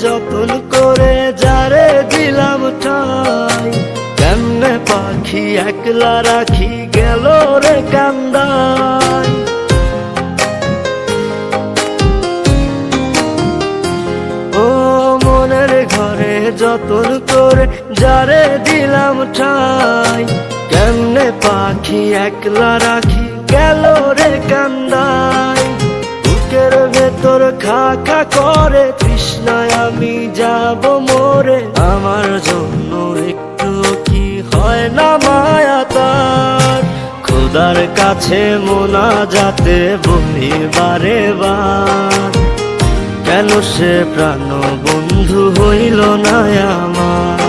যতন করে যারে দিলাম ঠাই, কেমনে পাখি একলা রাখি গেল রে কান্দাই। ও মনের ঘরে যতন করে যারে দিলাম ঠাই, কেমনে পাখি একলা রাখি গেল রে কান্দাই। বুকের ভেতর খা খা করে তৃষ্ণায় আমি যাব মরে, আমার জন্য একটু কি হয় না মায়া তার। খোদার কাছে মোনাজাতে বলি বারে বার, কেন সে প্রাণ বন্ধু হইল না আমার।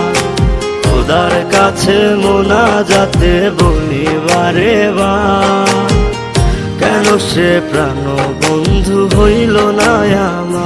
খোদার কাছে মোনাজাতে বলি বারে বার, কেন সে প্রাণ বন্ধু হইল না আমার।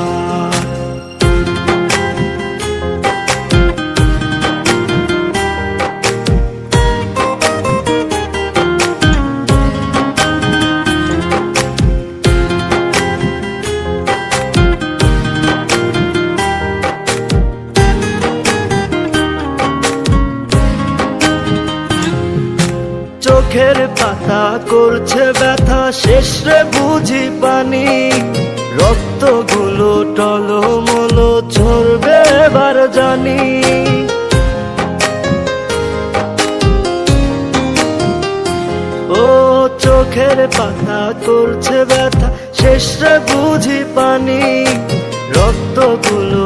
চোখের পাতা করছে ব্যথা, শেষ রে বুঝি পানি। রক্তগুলো টলমল ঝরবে এবার জানি। ও চোখের পাতা করছে ব্যথা, শেষ রে বুঝি পানি। রক্তগুলো